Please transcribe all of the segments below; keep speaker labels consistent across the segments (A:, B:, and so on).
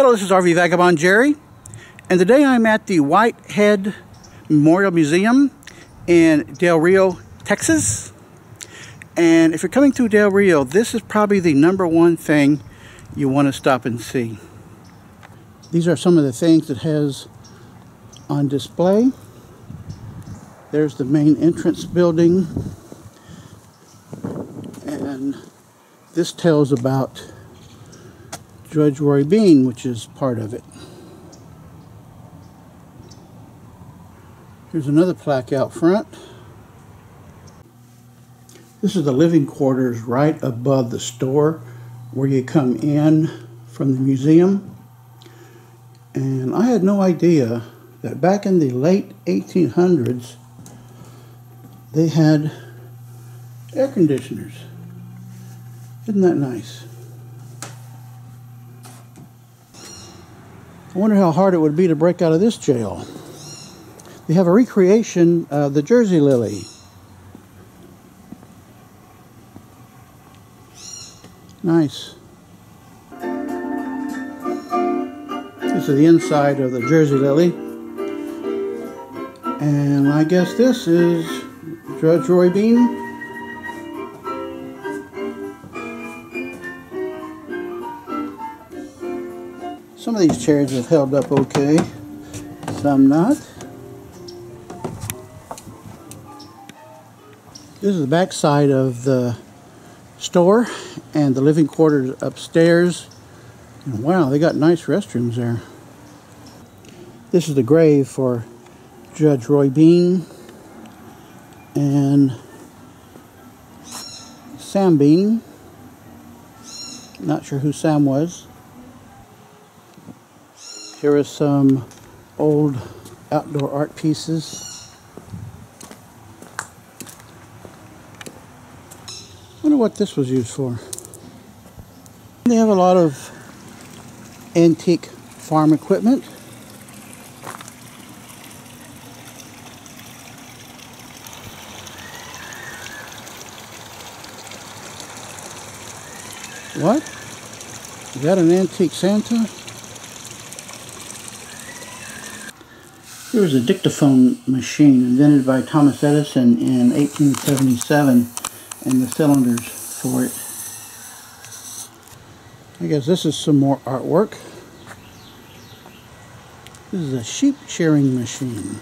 A: Hello, this is RV Vagabond Jerry, and today I'm at the Whitehead Memorial Museum in Del Rio, Texas. And if you're coming through Del Rio, this is probably the #1 thing you want to stop and see. These are some of the things it has on display. There's the main entrance building, and this tells about Judge Roy Bean, which is part of it. Here's another plaque out front. This is the living quarters right above the store where you come in from the museum. And I had no idea that back in the late 1800s they had air conditioners. Isn't that nice? I wonder how hard it would be to break out of this jail. They have a recreation of the Jersey lily. Nice. This is the inside of the Jersey lily. And I guess this is Judge Roy Bean. Some of these chairs have held up okay, some not. This is the back side of the store and the living quarters upstairs. And wow, they got nice restrooms there. This is the grave for Judge Roy Bean and Sam Bean. Not sure who Sam was. Here are some old outdoor art pieces. I wonder what this was used for. They have a lot of antique farm equipment. What? Is that an antique Santa? Here's a dictaphone machine invented by Thomas Edison in 1877 and the cylinders for it. I guess this is some more artwork. This is a sheep-shearing machine.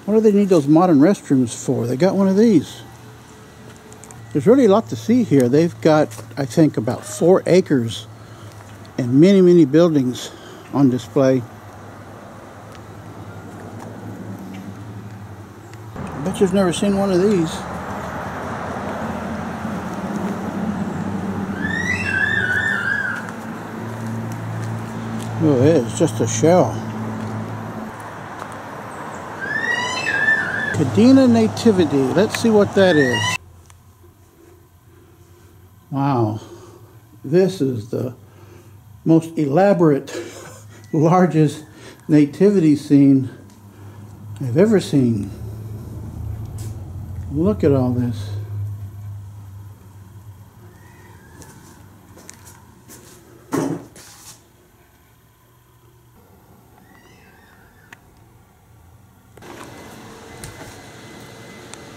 A: What do they need those modern restrooms for? They got one of these. There's really a lot to see here. They've got, I think, about 4 acres and many, many buildings on display. I bet you've never seen one of these. Oh, it is just a shell. Cadena Nativity. Let's see what that is. Wow. This is the most elaborate, largest nativity scene I've ever seen. Look at all this.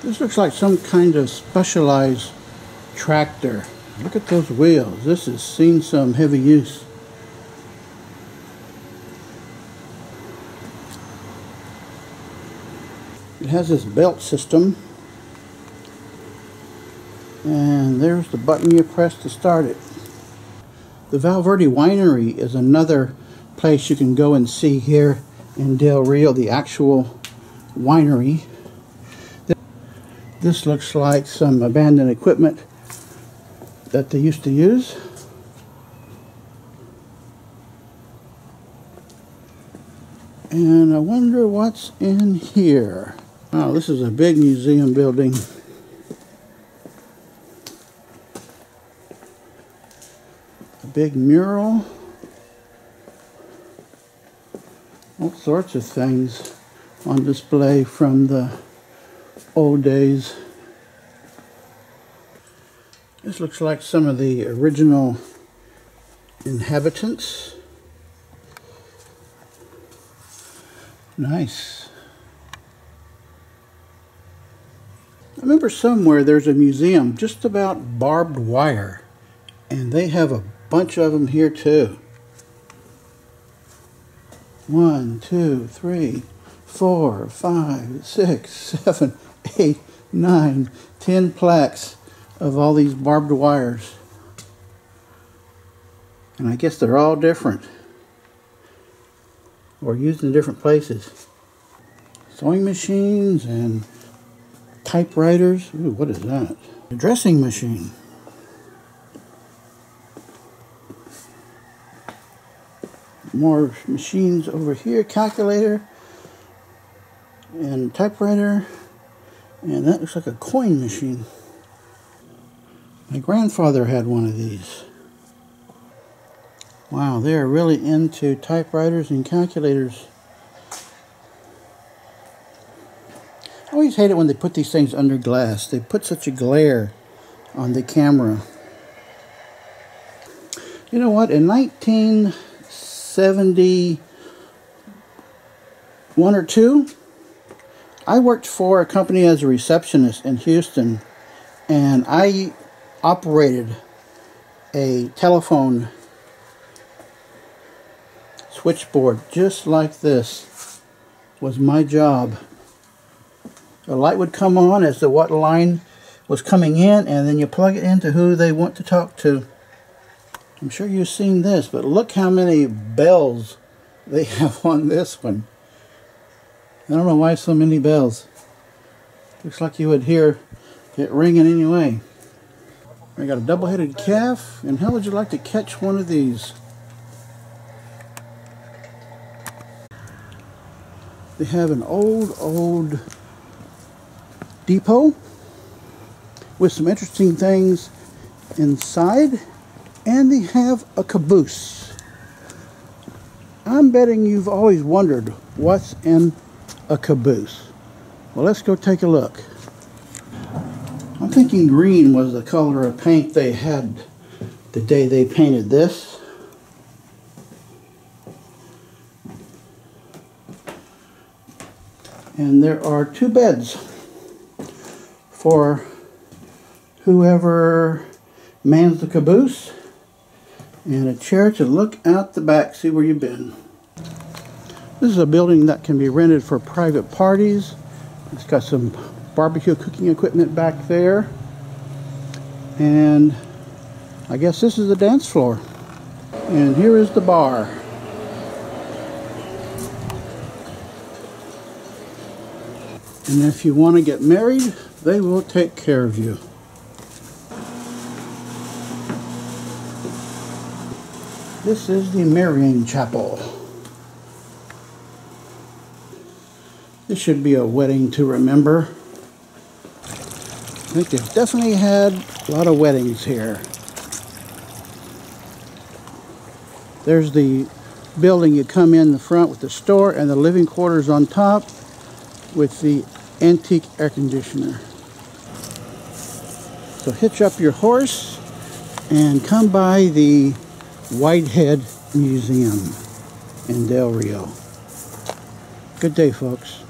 A: This looks like some kind of specialized tractor. Look at those wheels. This has seen some heavy use. It has this belt system. And there's the button you press to start it. The Valverde Winery is another place you can go and see here in Del Rio, the actual winery. This looks like some abandoned equipment that they used to use. And I wonder what's in here. Wow, this is a big museum building. A big mural. All sorts of things on display from the old days. This looks like some of the original inhabitants. Nice. I remember somewhere there's a museum just about barbed wire, and they have a bunch of them here too. 1, 2, 3, 4, 5, 6, 7, 8, 9, 10 plaques of all these barbed wires. And I guess they're all different, or used in different places. Sewing machines and typewriters. Ooh, what is that? A dressing machine. More machines over here. Calculator and typewriter. And that looks like a coin machine. My grandfather had one of these. Wow, they are really into typewriters and calculators. I always hate it when they put these things under glass. They put such a glare on the camera. You know what? In 1971 or 2, I worked for a company as a receptionist in Houston, and I operated a telephone switchboard just like this. Was my job. A light would come on as to what line was coming in, and then you plug it into who they want to talk to. I'm sure you've seen this, but look how many bells they have on this one. I don't know why so many bells. Looks like you would hear it ringing anyway. I got a double-headed calf, and how would you like to catch one of these? They have an old depot with some interesting things inside, and they have a caboose. I'm betting you've always wondered what's in a caboose. Well, let's go take a look. I'm thinking green was the color of paint they had the day they painted this. And there are 2 beds for whoever mans the caboose, and a chair to look out the back, see where you've been. This is a building that can be rented for private parties. It's got some barbecue cooking equipment back there, and I guess this is the dance floor. And here is the bar. And if you want to get married, they will take care of you. This is the Marian Chapel. This should be a wedding to remember. I think they've definitely had a lot of weddings here. There's the building you come in the front with the store and the living quarters on top with the antique air conditioner. So hitch up your horse and come by the Whitehead Museum in Del Rio. Good day, folks.